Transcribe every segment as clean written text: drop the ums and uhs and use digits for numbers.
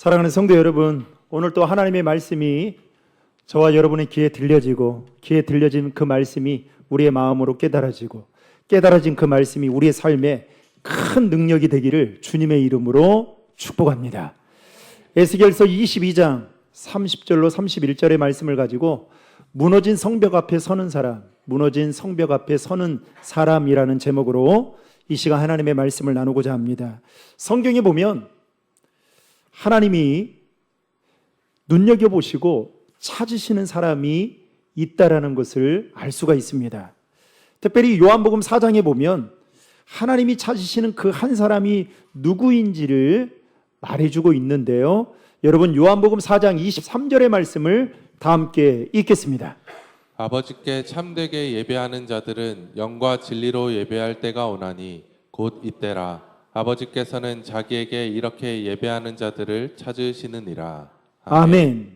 사랑하는 성도 여러분, 오늘 또 하나님의 말씀이 저와 여러분의 귀에 들려지고 귀에 들려진 그 말씀이 우리의 마음으로 깨달아진 그 말씀이 우리의 삶에 큰 능력이 되기를 주님의 이름으로 축복합니다. 에스겔서 22장 30절로 31절의 말씀을 가지고 무너진 성벽 앞에 서는 사람이라는 제목으로 이 시간 하나님의 말씀을 나누고자 합니다. 성경에 보면 하나님이 눈여겨보시고 찾으시는 사람이 있다라는 것을 알 수가 있습니다. 특별히 요한복음 4장에 보면 하나님이 찾으시는 그 한 사람이 누구인지를 말해주고 있는데요. 여러분, 요한복음 4장 23절의 말씀을 다 함께 읽겠습니다. 아버지께 참되게 예배하는 자들은 영과 진리로 예배할 때가 오나니 곧 이때라. 아버지께서는 자기에게 이렇게 예배하는 자들을 찾으시느니라. 아멘.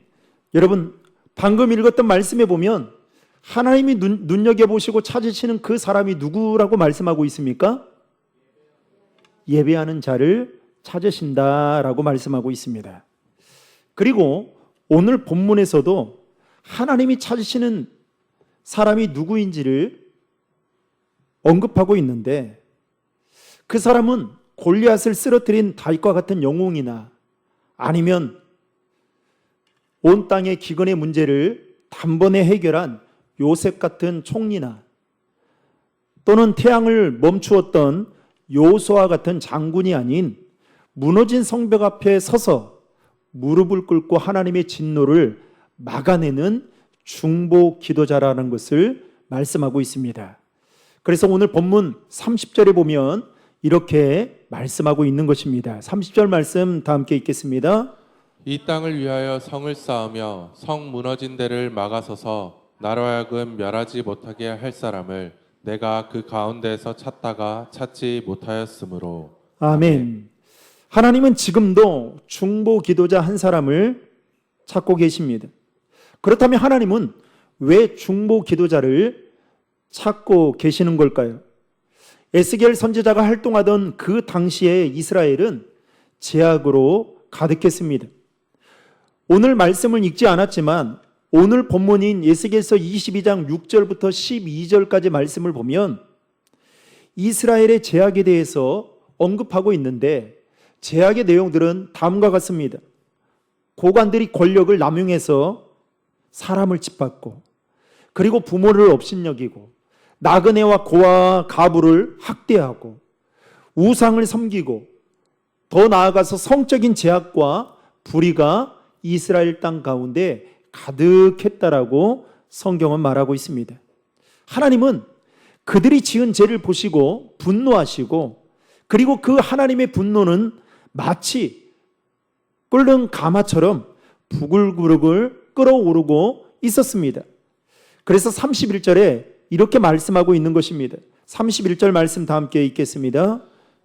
여러분, 방금 읽었던 말씀에 보면 하나님이 눈여겨보시고 찾으시는 그 사람이 누구라고 말씀하고 있습니까? 예배하는 자를 찾으신다라고 말씀하고 있습니다. 그리고 오늘 본문에서도 하나님이 찾으시는 사람이 누구인지를 언급하고 있는데 그 사람은 골리앗을 쓰러뜨린 다윗과 같은 영웅이나 아니면 온 땅의 기근의 문제를 단번에 해결한 요셉 같은 총리나 또는 태양을 멈추었던 요수아 같은 장군이 아닌 무너진 성벽 앞에 서서 무릎을 꿇고 하나님의 진노를 막아내는 중보 기도자라는 것을 말씀하고 있습니다. 그래서 오늘 본문 30절에 보면 이렇게 말씀하고 있는 것입니다. 30절 말씀 다 함께 읽겠습니다. 이 땅을 위하여 성을 쌓으며 성 무너진 데를 막아서서 나로 하여금 멸하지 못하게 할 사람을 내가 그 가운데에서 찾다가 찾지 못하였으므로. 아멘. 하나님은 지금도 중보 기도자 한 사람을 찾고 계십니다. 그렇다면 하나님은 왜 중보 기도자를 찾고 계시는 걸까요? 에스겔 선지자가 활동하던 그 당시에 이스라엘은 죄악으로 가득했습니다. 오늘 말씀을 읽지 않았지만 오늘 본문인 에스겔서 22장 6절부터 12절까지 말씀을 보면 이스라엘의 죄악에 대해서 언급하고 있는데 죄악의 내용들은 다음과 같습니다. 고관들이 권력을 남용해서 사람을 짓밟고 그리고 부모를 업신여기고 나그네와 고아와 가부를 학대하고 우상을 섬기고 더 나아가서 성적인 죄악과 불의가 이스라엘 땅 가운데 가득했다라고 성경은 말하고 있습니다. 하나님은 그들이 지은 죄를 보시고 분노하시고 그리고 그 하나님의 분노는 마치 끓는 가마처럼 부글부글 끓어오르고 있었습니다. 그래서 31절에 이렇게 말씀하고 있는 것입니다. 31절 말씀 다 함께 읽겠습니다.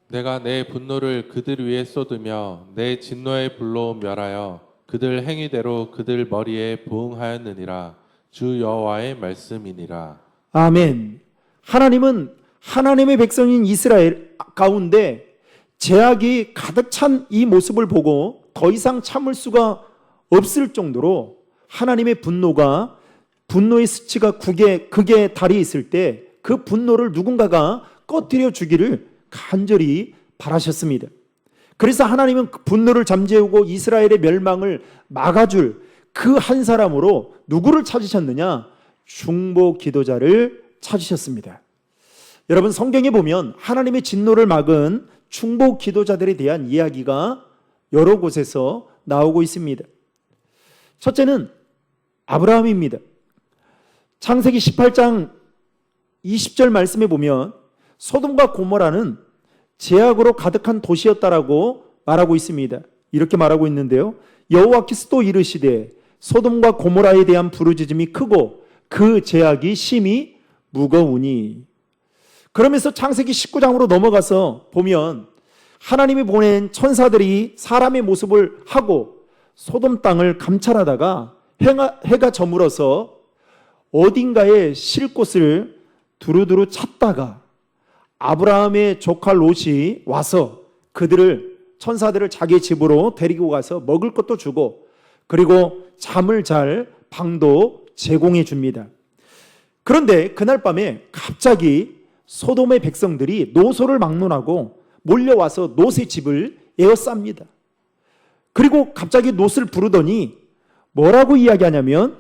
내가 내 분노를 그들 위에 쏟으며 내 진노의 불로 멸하여 그들 행위대로 그들 머리에 부응하였느니라. 주 여호와의 말씀이니라. 아멘. 하나님은 하나님의 백성인 이스라엘 가운데 죄악이 가득 찬 이 모습을 보고 더 이상 참을 수가 없을 정도로 하나님의 분노의 수치가 극에 달해 있을 때 그 분노를 누군가가 꺼뜨려 주기를 간절히 바라셨습니다. 그래서 하나님은 그 분노를 잠재우고 이스라엘의 멸망을 막아줄 그 한 사람으로 누구를 찾으셨느냐? 중보 기도자를 찾으셨습니다. 여러분, 성경에 보면 하나님의 진노를 막은 중보 기도자들에 대한 이야기가 여러 곳에서 나오고 있습니다. 첫째는 아브라함입니다. 창세기 18장 20절 말씀에 보면 소돔과 고모라는 죄악으로 가득한 도시였다라고 말하고 있습니다. 이렇게 말하고 있는데요. 여호와께서 또 이르시되 소돔과 고모라에 대한 부르짖음이 크고 그 죄악이 심히 무거우니. 그러면서 창세기 19장으로 넘어가서 보면 하나님이 보낸 천사들이 사람의 모습을 하고 소돔 땅을 감찰하다가 해가 저물어서 어딘가에 쉴 곳을 두루두루 찾다가 아브라함의 조카 롯이 와서 그들을 천사들을 자기 집으로 데리고 가서 먹을 것도 주고 그리고 잠을 잘 방도 제공해 줍니다. 그런데 그날 밤에 갑자기 소돔의 백성들이 노소를 막론하고 몰려와서 롯의 집을 에워쌉니다. 그리고 갑자기 롯을 부르더니 뭐라고 이야기하냐면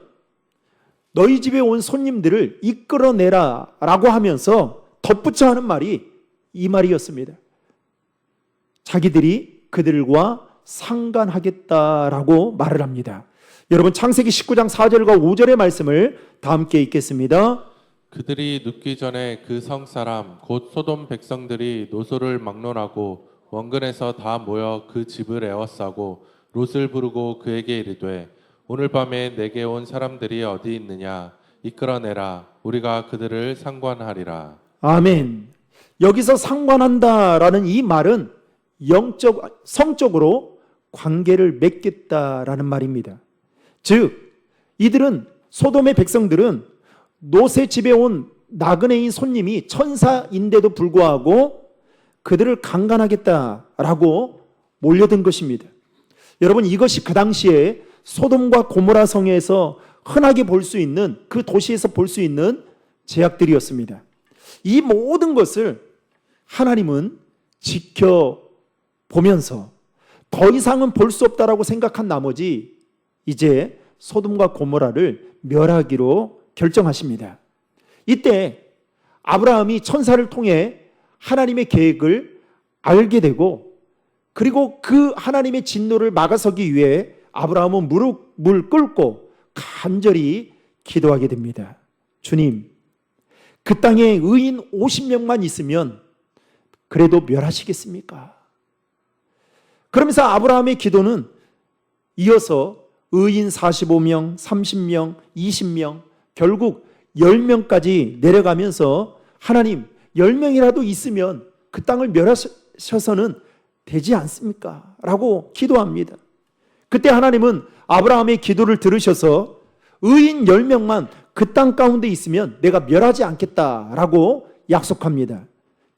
너희 집에 온 손님들을 이끌어내라 라고 하면서 덧붙여 하는 말이 이 말이었습니다. 자기들이 그들과 상관하겠다라고 말을 합니다. 여러분 창세기 19장 4절과 5절의 말씀을 다 함께 읽겠습니다. 그들이 눕기 전에 그 성 사람 곧 소돔 백성들이 노소를 막론하고 원근에서 다 모여 그 집을 에워싸고 롯을 부르고 그에게 이르되 오늘 밤에 내게 온 사람들이 어디 있느냐 이끌어내라 우리가 그들을 상관하리라. 아멘. 여기서 상관한다라는 이 말은 성적으로 관계를 맺겠다라는 말입니다. 즉 이들은 소돔의 백성들은 롯의 집에 온 나그네인 손님이 천사인데도 불구하고 그들을 강간하겠다라고 몰려든 것입니다. 여러분 이것이 그 당시에 소돔과 고모라 성에서 흔하게 볼 수 있는 그 도시에서 볼 수 있는 제약들이었습니다. 이 모든 것을 하나님은 지켜보면서 더 이상은 볼 수 없다라고 생각한 나머지 이제 소돔과 고모라를 멸하기로 결정하십니다. 이때 아브라함이 천사를 통해 하나님의 계획을 알게 되고 그리고 그 하나님의 진노를 막아서기 위해 아브라함은 무릎을 꿇고 간절히 기도하게 됩니다. 주님, 그 땅에 의인 50명만 있으면 그래도 멸하시겠습니까? 그러면서 아브라함의 기도는 이어서 의인 45명, 30명, 20명, 결국 10명까지 내려가면서 하나님 10명이라도 있으면 그 땅을 멸하셔서는 되지 않습니까? 라고 기도합니다. 그때 하나님은 아브라함의 기도를 들으셔서 의인 10명만 그 땅 가운데 있으면 내가 멸하지 않겠다라고 약속합니다.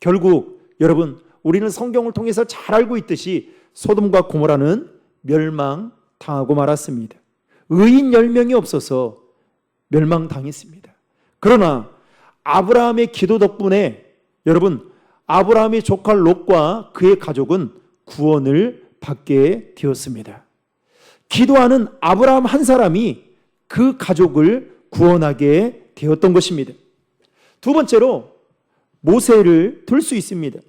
결국 여러분 우리는 성경을 통해서 잘 알고 있듯이 소돔과 고모라는 멸망당하고 말았습니다. 의인 10명이 없어서 멸망당했습니다. 그러나 아브라함의 기도 덕분에 여러분 아브라함의 조카 롯과 그의 가족은 구원을 받게 되었습니다. 기도하는 아브라함 한 사람이 그 가족을 구원하게 되었던 것입니다. 두 번째로 모세를 들 수 있습니다.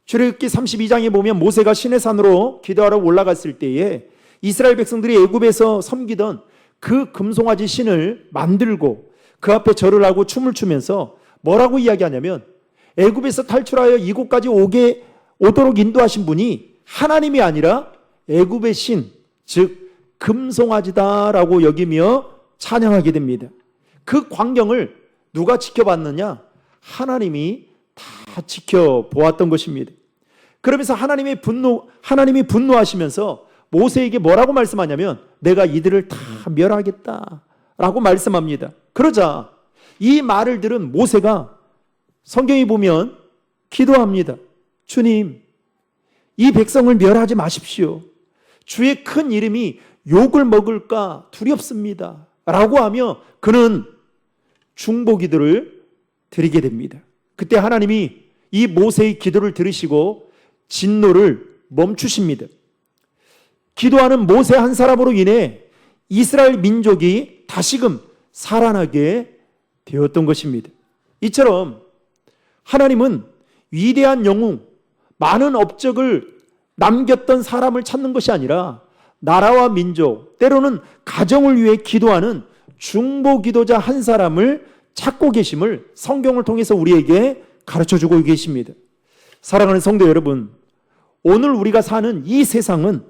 출애굽기 32장에 보면 모세가 시내산으로 기도하러 올라갔을 때에 이스라엘 백성들이 애굽에서 섬기던 그 금송아지 신을 만들고 그 앞에 절을 하고 춤을 추면서 뭐라고 이야기하냐면 애굽에서 탈출하여 이곳까지 오도록 인도하신 분이 하나님이 아니라 애굽의 신, 즉 금송아지다라고 여기며 찬양하게 됩니다. 그 광경을 누가 지켜봤느냐? 하나님이 다 지켜보았던 것입니다. 그러면서 하나님이 분노하시면서 모세에게 뭐라고 말씀하냐면 내가 이들을 다 멸하겠다라고 말씀합니다. 그러자 이 말을 들은 모세가 성경에 보면 기도합니다. 주님, 이 백성을 멸하지 마십시오. 주의 큰 이름이 욕을 먹을까 두렵습니다. 라고 하며 그는 중보기도를 드리게 됩니다. 그때 하나님이 이 모세의 기도를 들으시고 진노를 멈추십니다. 기도하는 모세 한 사람으로 인해 이스라엘 민족이 다시금 살아나게 되었던 것입니다. 이처럼 하나님은 위대한 영웅, 많은 업적을 남겼던 사람을 찾는 것이 아니라 나라와 민족, 때로는 가정을 위해 기도하는 중보 기도자 한 사람을 찾고 계심을 성경을 통해서 우리에게 가르쳐주고 계십니다. 사랑하는 성도 여러분, 오늘 우리가 사는 이 세상은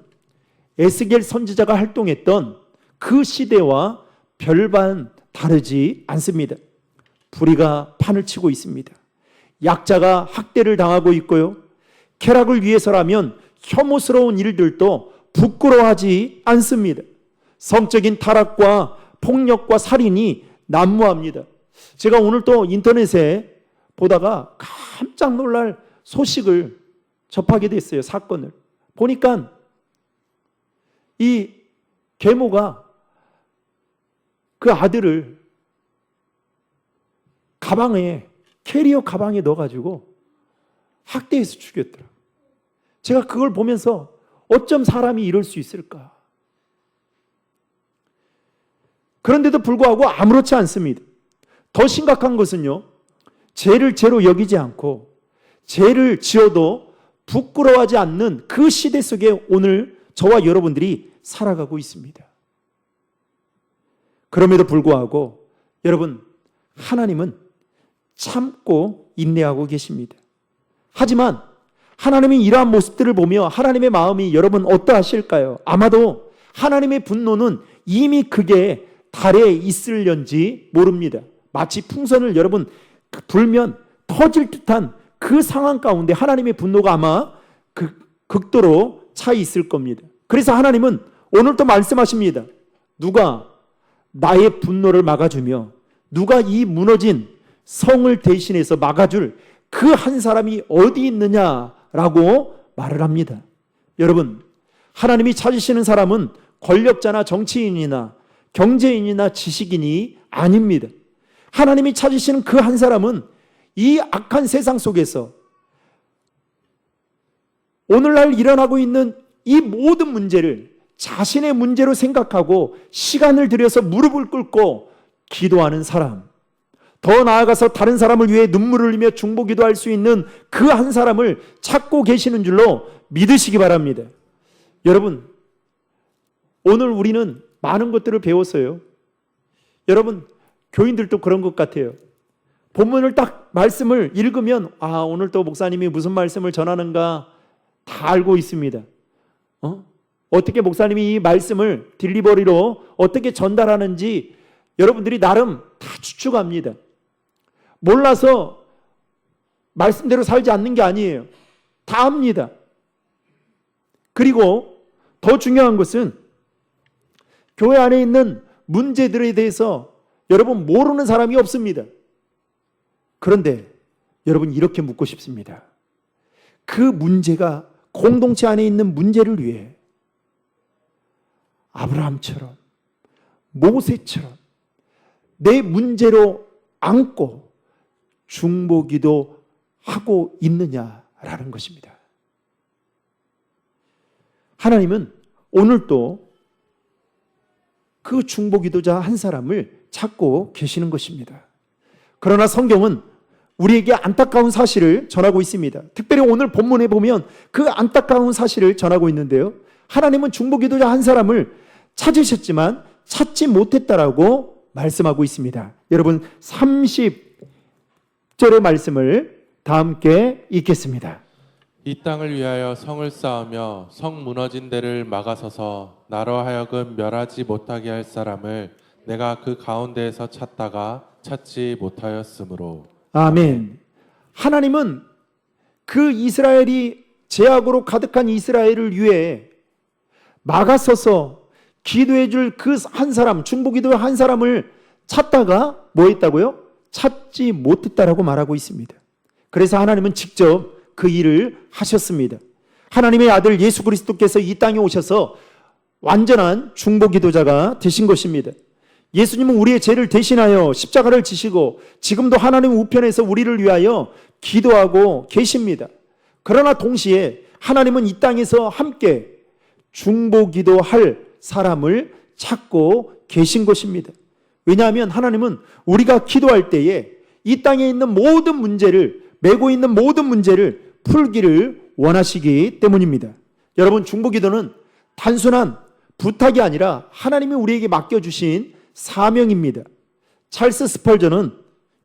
에스겔 선지자가 활동했던 그 시대와 별반 다르지 않습니다. 불의가 판을 치고 있습니다. 약자가 학대를 당하고 있고요. 쾌락을 위해서라면 혐오스러운 일들도 부끄러워하지 않습니다. 성적인 타락과 폭력과 살인이 난무합니다. 제가 오늘 또 인터넷에 보다가 깜짝 놀랄 소식을 접하게 됐어요. 사건을. 보니까 이 계모가 그 아들을 캐리어 가방에 넣어가지고 학대해서 죽였더라. 제가 그걸 보면서 어쩜 사람이 이럴 수 있을까? 그런데도 불구하고 아무렇지 않습니다. 더 심각한 것은요, 죄를 죄로 여기지 않고 죄를 지어도 부끄러워하지 않는 그 시대 속에 오늘 저와 여러분들이 살아가고 있습니다. 그럼에도 불구하고 여러분, 하나님은 참고 인내하고 계십니다. 하지만 하나님이 이러한 모습들을 보며 하나님의 마음이 여러분 어떠하실까요? 아마도 하나님의 분노는 이미 그게 달에 있을련지 모릅니다. 마치 풍선을 여러분 불면 터질 듯한 그 상황 가운데 하나님의 분노가 아마 극도로 차 있을 겁니다. 그래서 하나님은 오늘 또 말씀하십니다. 누가 나의 분노를 막아주며 누가 이 무너진 성을 대신해서 막아줄 그 한 사람이 어디 있느냐라고 말을 합니다. 여러분, 하나님이 찾으시는 사람은 권력자나 정치인이나 경제인이나 지식인이 아닙니다. 하나님이 찾으시는 그 한 사람은 이 악한 세상 속에서 오늘날 일어나고 있는 이 모든 문제를 자신의 문제로 생각하고 시간을 들여서 무릎을 꿇고 기도하는 사람, 더 나아가서 다른 사람을 위해 눈물을 흘리며 중보기도할 수 있는 그 한 사람을 찾고 계시는 줄로 믿으시기 바랍니다. 여러분, 오늘 우리는 많은 것들을 배웠어요. 여러분, 교인들도 그런 것 같아요. 본문을 딱 말씀을 읽으면 오늘 또 목사님이 무슨 말씀을 전하는가 다 알고 있습니다. 어떻게 목사님이 이 말씀을 딜리버리로 어떻게 전달하는지 여러분들이 나름 다 추측합니다. 몰라서 말씀대로 살지 않는 게 아니에요. 다 압니다. 그리고 더 중요한 것은 교회 안에 있는 문제들에 대해서 여러분 모르는 사람이 없습니다. 그런데 여러분 이렇게 묻고 싶습니다. 그 문제가 공동체 안에 있는 문제를 위해 아브라함처럼 모세처럼 내 문제로 안고 중보기도 하고 있느냐라는 것입니다. 하나님은 오늘도 그 중보기도자 한 사람을 찾고 계시는 것입니다. 그러나 성경은 우리에게 안타까운 사실을 전하고 있습니다. 특별히 오늘 본문에 보면 그 안타까운 사실을 전하고 있는데요. 하나님은 중보기도자 한 사람을 찾으셨지만 찾지 못했다라고 말씀하고 있습니다. 여러분 30절의 말씀을 다 함께 읽겠습니다. 이 땅을 위하여 성을 쌓으며 성 무너진 데를 막아서서 나로 하여금 멸하지 못하게 할 사람을 내가 그 가운데에서 찾다가 찾지 못하였으므로. 아멘. 하나님은 그 이스라엘이 죄악으로 가득한 이스라엘을 위해 막아서서 기도해 줄 그 한 사람, 중보기도 한 사람을 찾다가 뭐 했다고요? 찾지 못했다라고 말하고 있습니다. 그래서 하나님은 직접 그 일을 하셨습니다. 하나님의 아들 예수 그리스도께서 이 땅에 오셔서 완전한 중보기도자가 되신 것입니다. 예수님은 우리의 죄를 대신하여 십자가를 지시고 지금도 하나님 우편에서 우리를 위하여 기도하고 계십니다. 그러나 동시에 하나님은 이 땅에서 함께 중보기도할 사람을 찾고 계신 것입니다. 왜냐하면 하나님은 우리가 기도할 때에 이 땅에 있는 모든 문제를, 메고 있는 모든 문제를 풀기를 원하시기 때문입니다. 여러분, 중보기도는 단순한 부탁이 아니라 하나님이 우리에게 맡겨주신 사명입니다. 찰스 스펄전은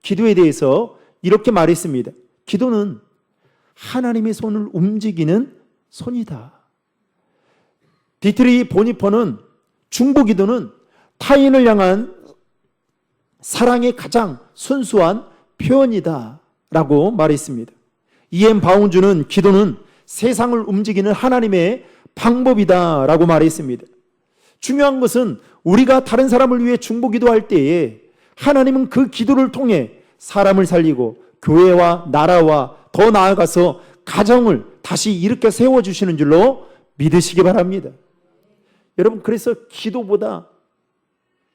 기도에 대해서 이렇게 말했습니다. 기도는 하나님의 손을 움직이는 손이다. 디트리 보니퍼는 중보기도는 타인을 향한 사랑의 가장 순수한 표현이다 라고 말했습니다. E.M. 바운주는 기도는 세상을 움직이는 하나님의 방법이다 라고 말했습니다. 중요한 것은 우리가 다른 사람을 위해 중보기도할 때에 하나님은 그 기도를 통해 사람을 살리고 교회와 나라와 더 나아가서 가정을 다시 일으켜 세워주시는 줄로 믿으시기 바랍니다. 여러분, 그래서 기도보다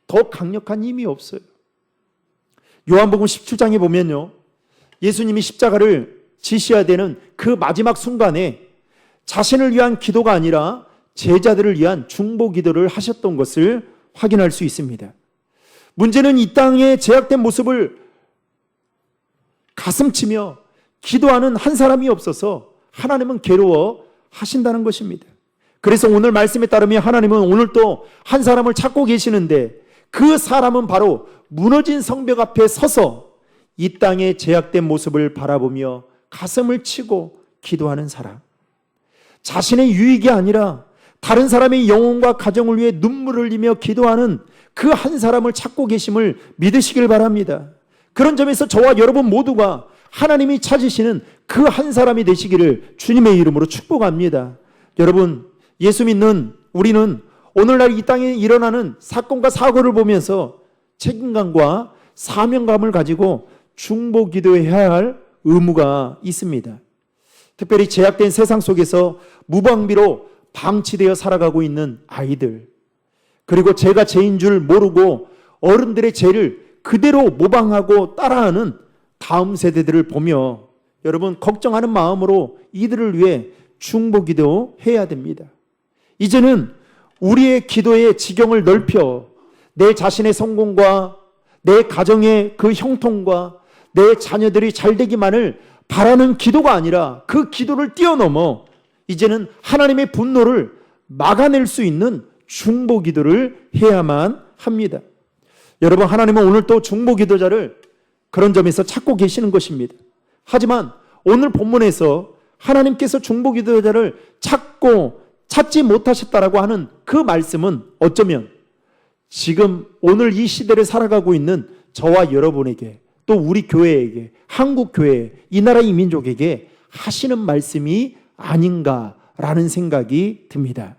더 강력한 힘이 없어요. 요한복음 17장에 보면요, 예수님이 십자가를 지셔야 되는 그 마지막 순간에 자신을 위한 기도가 아니라 제자들을 위한 중보 기도를 하셨던 것을 확인할 수 있습니다. 문제는 이 땅의 제약된 모습을 가슴치며 기도하는 한 사람이 없어서 하나님은 괴로워 하신다는 것입니다. 그래서 오늘 말씀에 따르면 하나님은 오늘 또 한 사람을 찾고 계시는데, 그 사람은 바로 무너진 성벽 앞에 서서 이 땅의 제약된 모습을 바라보며 가슴을 치고 기도하는 사람. 자신의 유익이 아니라 다른 사람의 영혼과 가정을 위해 눈물을 흘리며 기도하는 그 한 사람을 찾고 계심을 믿으시길 바랍니다. 그런 점에서 저와 여러분 모두가 하나님이 찾으시는 그 한 사람이 되시기를 주님의 이름으로 축복합니다. 여러분, 예수 믿는 우리는 오늘날 이 땅에 일어나는 사건과 사고를 보면서 책임감과 사명감을 가지고 중보 기도해야 할 의무가 있습니다. 특별히 제약된 세상 속에서 무방비로 방치되어 살아가고 있는 아이들, 그리고 죄가 죄인 줄 모르고 어른들의 죄를 그대로 모방하고 따라하는 다음 세대들을 보며 여러분, 걱정하는 마음으로 이들을 위해 중보 기도해야 됩니다. 이제는 우리의 기도의 지경을 넓혀 내 자신의 성공과 내 가정의 그 형통과 내 자녀들이 잘 되기만을 바라는 기도가 아니라 그 기도를 뛰어넘어 이제는 하나님의 분노를 막아낼 수 있는 중보 기도를 해야만 합니다. 여러분, 하나님은 오늘 또 중보 기도자를 그런 점에서 찾고 계시는 것입니다. 하지만 오늘 본문에서 하나님께서 중보 기도자를 찾지 못하셨다라고 하는 그 말씀은 어쩌면 지금 오늘 이 시대를 살아가고 있는 저와 여러분에게, 또 우리 교회에게, 한국 교회, 이 나라 이 민족에게 하시는 말씀이 아닌가라는 생각이 듭니다.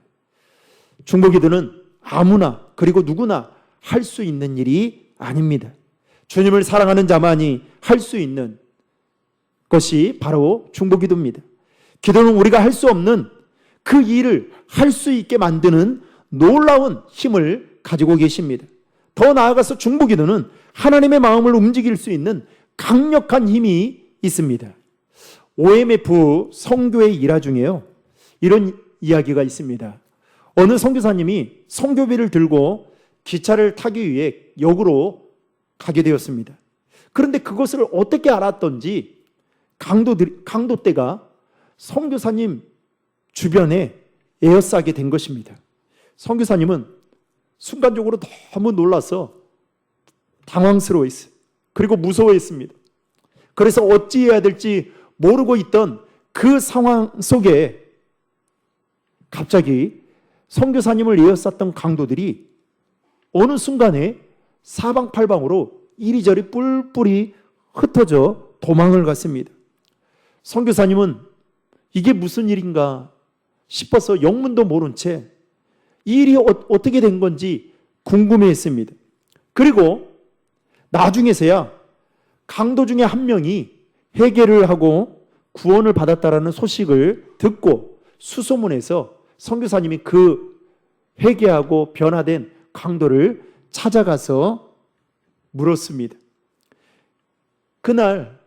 중보 기도는 아무나, 그리고 누구나 할 수 있는 일이 아닙니다. 주님을 사랑하는 자만이 할 수 있는 것이 바로 중보 기도입니다. 기도는 우리가 할 수 없는 그 일을 할 수 있게 만드는 놀라운 힘을 가지고 계십니다. 더 나아가서 중보 기도는 하나님의 마음을 움직일 수 있는 강력한 힘이 있습니다. OMF 선교의 일화 중에요, 이런 이야기가 있습니다. 어느 선교사님이 선교비를 들고 기차를 타기 위해 역으로 가게 되었습니다. 그런데 그것을 어떻게 알았던지 강도떼가 선교사님 주변에 에어싸게 된 것입니다. 선교사님은 순간적으로 너무 놀라서 당황스러워했어요. 그리고 무서워했습니다. 그래서 어찌해야 될지 모르고 있던 그 상황 속에 갑자기 선교사님을 에워쌌던 강도들이 어느 순간에 사방팔방으로 이리저리 뿔뿔이 흩어져 도망을 갔습니다. 선교사님은 이게 무슨 일인가 싶어서 영문도 모른 채 이 일이 어떻게 된 건지 궁금해했습니다. 그리고 나중에서야 강도 중에 한 명이 회개를 하고 구원을 받았다라는 소식을 듣고 수소문해서 선교사님이 그 회개하고 변화된 강도를 찾아가서 물었습니다. 그날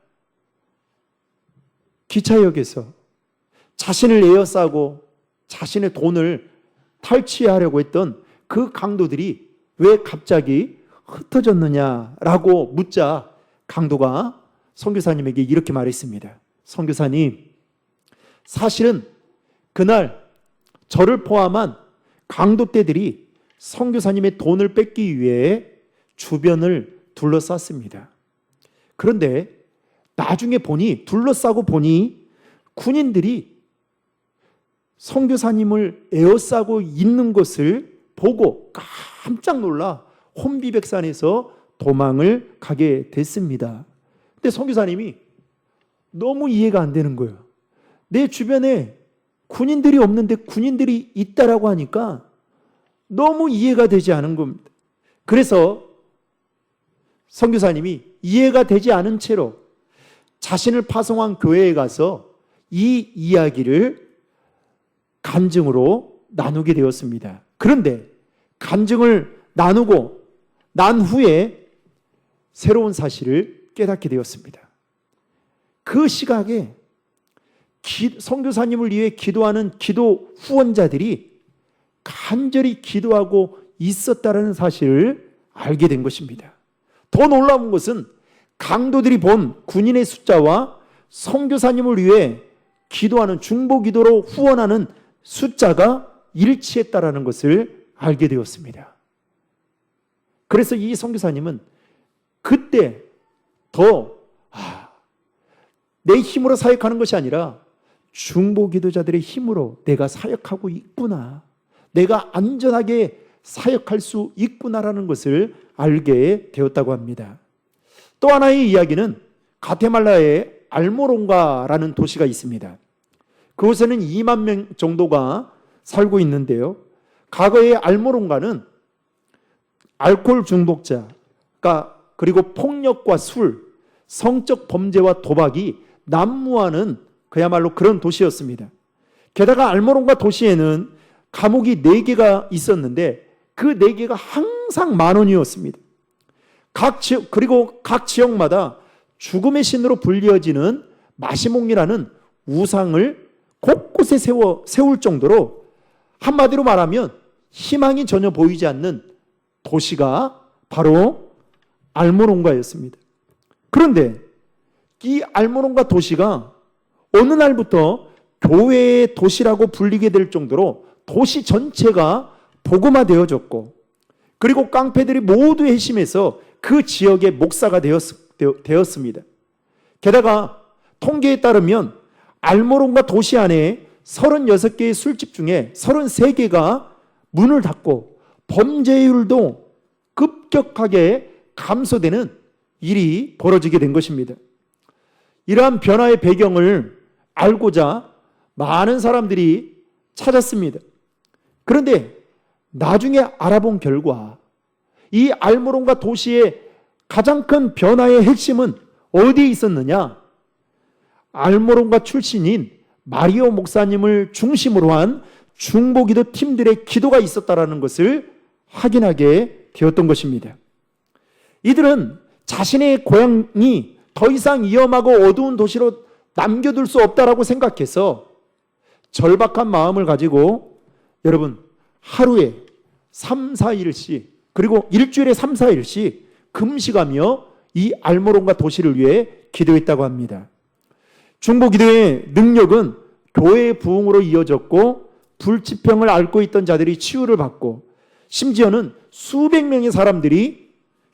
기차역에서 자신을 에워싸고 자신의 돈을 탈취하려고 했던 그 강도들이 왜 갑자기 흩어졌느냐라고 묻자 강도가 선교사님에게 이렇게 말했습니다. 선교사님, 사실은 그날 저를 포함한 강도떼들이 선교사님의 돈을 뺏기 위해 주변을 둘러쌌습니다. 그런데 나중에 둘러싸고 보니 군인들이 선교사님을 에워싸고 있는 것을 보고 깜짝 놀라 혼비백산해서 도망을 가게 됐습니다. 근데 선교사님이 너무 이해가 안 되는 거예요. 내 주변에 군인들이 없는데 군인들이 있다라고 하니까 너무 이해가 되지 않은 겁니다. 그래서 선교사님이 이해가 되지 않은 채로 자신을 파송한 교회에 가서 이 이야기를 간증으로 나누게 되었습니다. 그런데 간증을 나누고 난 후에 새로운 사실을 깨닫게 되었습니다. 그 시각에 선교사님을 위해 기도하는 기도 후원자들이 간절히 기도하고 있었다는 사실을 알게 된 것입니다. 더 놀라운 것은 강도들이 본 군인의 숫자와 선교사님을 위해 기도하는 중보기도로 후원하는 숫자가 일치했다라는 것을 알게 되었습니다. 그래서 이 선교사님은 그때 더 내 힘으로 사역하는 것이 아니라 중보기도자들의 힘으로 내가 사역하고 있구나, 내가 안전하게 사역할 수 있구나라는 것을 알게 되었다고 합니다. 또 하나의 이야기는 가테말라의 알모롱가라는 도시가 있습니다. 그곳에는 2만 명 정도가 살고 있는데요. 과거의 알모롱가는 알코올 중독자가 그리고 폭력과 술, 성적 범죄와 도박이 난무하는 그야말로 그런 도시였습니다. 게다가 알모롱가 도시에는 감옥이 4개가 있었는데 그 4개가 항상 만원이었습니다. 그리고 각 지역마다 죽음의 신으로 불리어지는 마시몽이라는 우상을 곳곳에 세울 정도로 한마디로 말하면 희망이 전혀 보이지 않는 도시가 바로 알모롱가였습니다. 그런데 이 알모롱가 도시가 어느 날부터 교회의 도시라고 불리게 될 정도로 도시 전체가 복음화되어졌고, 그리고 깡패들이 모두 회심해서 그 지역의 목사가 되었습니다. 게다가 통계에 따르면 알모롱가 도시 안에 36개의 술집 중에 33개가 문을 닫고 범죄율도 급격하게 감소되는 일이 벌어지게 된 것입니다. 이러한 변화의 배경을 알고자 많은 사람들이 찾았습니다. 그런데 나중에 알아본 결과 이 알모롱가 도시의 가장 큰 변화의 핵심은 어디에 있었느냐? 알모롱가 출신인 마리오 목사님을 중심으로 한 중보기도 팀들의 기도가 있었다는 것을 확인하게 되었던 것입니다. 이들은 자신의 고향이 더 이상 위험하고 어두운 도시로 남겨둘 수 없다라고 생각해서 절박한 마음을 가지고 여러분 하루에 3, 4일씩 그리고 일주일에 3, 4일씩 금식하며 이 알모롱가 도시를 위해 기도했다고 합니다. 중보기도의 능력은 교회의 부흥으로 이어졌고 불치병을 앓고 있던 자들이 치유를 받고 심지어는 수백 명의 사람들이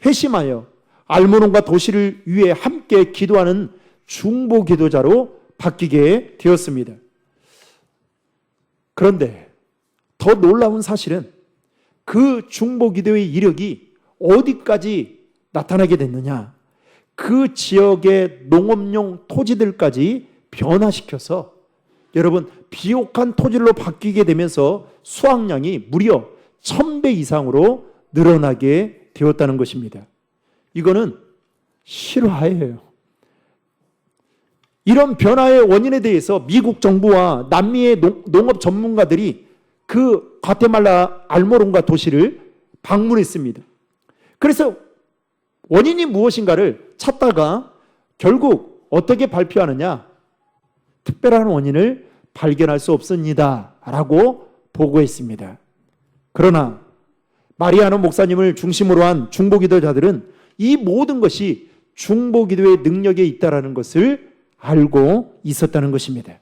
회심하여 알모롱가 도시를 위해 함께 기도하는 중보기도자로 바뀌게 되었습니다. 그런데 더 놀라운 사실은 그 중보기도의 이력이 어디까지 나타나게 됐느냐? 그 지역의 농업용 토지들까지 변화시켜서 여러분 비옥한 토질로 바뀌게 되면서 수확량이 무려 1000배 이상으로 늘어나게 되었다는 것입니다. 이거는 실화예요. 이런 변화의 원인에 대해서 미국 정부와 남미의 농업 전문가들이 그 과테말라 알모롱가 도시를 방문했습니다. 그래서 원인이 무엇인가를 찾다가 결국 어떻게 발표하느냐? 특별한 원인을 발견할 수 없습니다 라고 보고했습니다. 그러나 마리아노 목사님을 중심으로 한 중보기도자들은 이 모든 것이 중보기도의 능력에 있다는 것을 알고 있었다는 것입니다.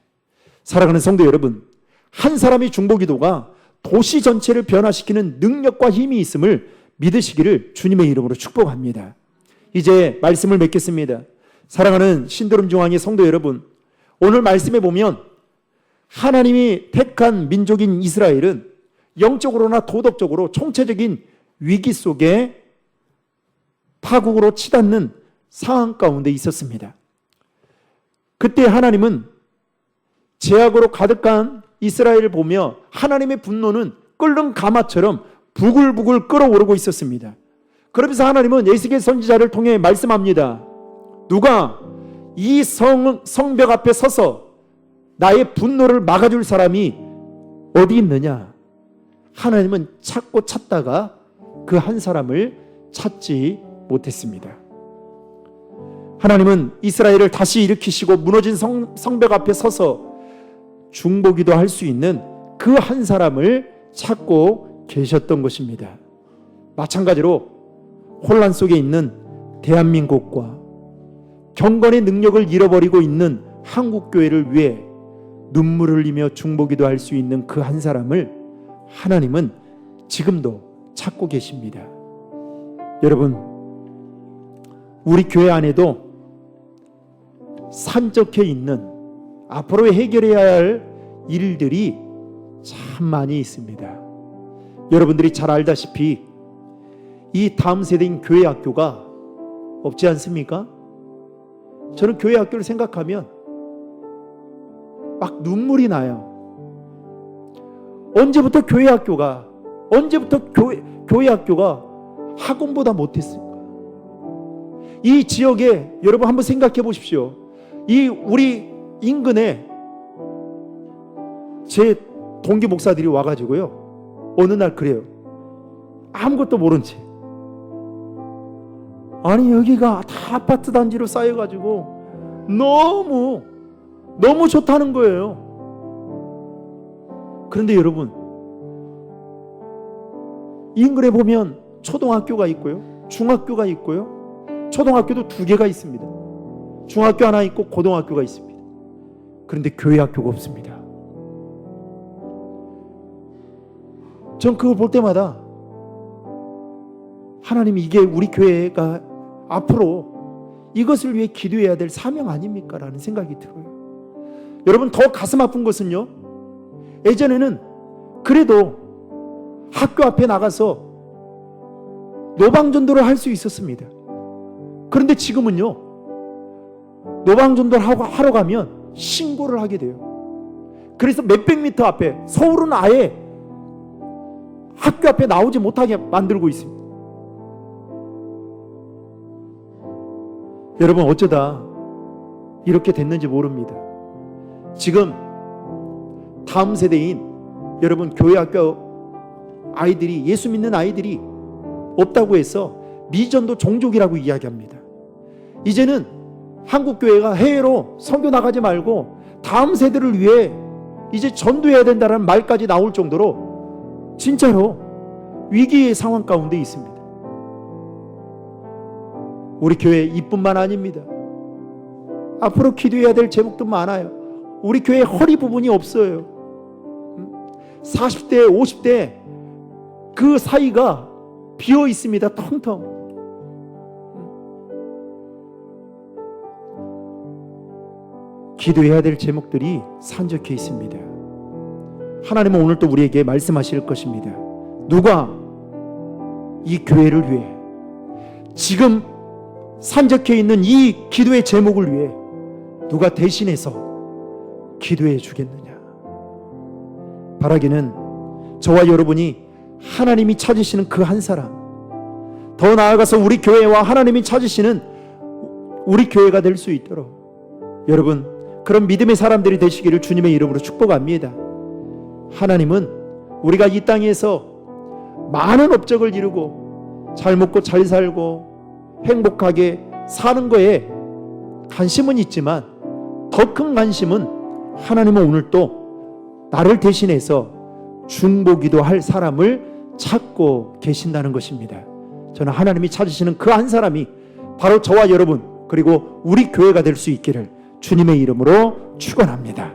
사랑하는 성도 여러분, 한 사람의 중보기도가 도시 전체를 변화시키는 능력과 힘이 있음을 믿으시기를 주님의 이름으로 축복합니다. 이제 말씀을 맺겠습니다. 사랑하는 신도림 중앙의 성도 여러분, 오늘 말씀에 보면 하나님이 택한 민족인 이스라엘은 영적으로나 도덕적으로 총체적인 위기 속에 파국으로 치닫는 상황 가운데 있었습니다. 그때 하나님은 죄악으로 가득한 이스라엘을 보며 하나님의 분노는 끓는 가마처럼 부글부글 끓어오르고 있었습니다. 그러면서 하나님은 에스겔 선지자를 통해 말씀합니다. 누가 이 성벽 앞에 서서 나의 분노를 막아줄 사람이 어디 있느냐? 하나님은 찾고 찾다가 그 한 사람을 찾지 못했습니다. 하나님은 이스라엘을 다시 일으키시고 무너진 성벽 앞에 서서 중보기도 할 수 있는 그 한 사람을 찾고 계셨던 것입니다. 마찬가지로 혼란 속에 있는 대한민국과 경건의 능력을 잃어버리고 있는 한국교회를 위해 눈물을 흘리며 중보기도 할 수 있는 그 한 사람을 하나님은 지금도 찾고 계십니다. 여러분, 우리 교회 안에도 산적해 있는 앞으로 해결해야 할 일들이 참 많이 있습니다. 여러분들이 잘 알다시피 이 다음 세대인 교회 학교가 없지 않습니까? 저는 교회 학교를 생각하면 막 눈물이 나요. 언제부터 교회 학교가 학원보다 못했을까? 이 지역에 여러분 한번 생각해 보십시오. 이 우리 인근에 제 동기 목사들이 와가지고요, 어느 날 그래요. 아무것도 모른 채, 아니 여기가 다 아파트 단지로 쌓여가지고 너무 좋다는 거예요. 그런데 여러분, 인근에 보면 초등학교가 있고요, 중학교가 있고요, 초등학교도 2개가 있습니다. 중학교 하나 있고 고등학교가 있습니다. 그런데 교회 학교가 없습니다. 전 그걸 볼 때마다 하나님, 이게 우리 교회가 앞으로 이것을 위해 기도해야 될 사명 아닙니까? 라는 생각이 들어요. 여러분, 더 가슴 아픈 것은요, 예전에는 그래도 학교 앞에 나가서 노방전도를 할 수 있었습니다. 그런데 지금은요, 노방전도를 하러 가면 신고를 하게 돼요. 그래서 몇백 미터 앞에, 서울은 아예 학교 앞에 나오지 못하게 만들고 있습니다. 여러분, 어쩌다 이렇게 됐는지 모릅니다. 지금 다음 세대인 여러분, 교회 학교 아이들이, 예수 믿는 아이들이 없다고 해서 미전도 종족이라고 이야기합니다. 이제는 한국교회가 해외로 선교 나가지 말고 다음 세대를 위해 이제 전도해야 된다는 말까지 나올 정도로 진짜로 위기의 상황 가운데 있습니다. 우리 교회 이뿐만 아닙니다. 앞으로 기도해야 될 제목도 많아요. 우리 교회 허리 부분이 없어요. 40대, 50대 그 사이가 비어 있습니다. 텅텅. 기도해야 될 제목들이 산적해 있습니다. 하나님은 오늘 또 우리에게 말씀하실 것입니다. 누가 이 교회를 위해, 지금 산적해 있는 이 기도의 제목을 위해 누가 대신해서 기도해 주겠느냐? 바라기는 저와 여러분이 하나님이 찾으시는 그 한 사람, 더 나아가서 우리 교회와 하나님이 찾으시는 우리 교회가 될 수 있도록 여러분, 그런 믿음의 사람들이 되시기를 주님의 이름으로 축복합니다. 하나님은 우리가 이 땅에서 많은 업적을 이루고 잘 먹고 잘 살고 행복하게 사는 거에 관심은 있지만, 더 큰 관심은 하나님은 오늘 또 나를 대신해서 중보기도 할 사람을 찾고 계신다는 것입니다. 저는 하나님이 찾으시는 그 한 사람이 바로 저와 여러분, 그리고 우리 교회가 될 수 있기를 주님의 이름으로 축원합니다.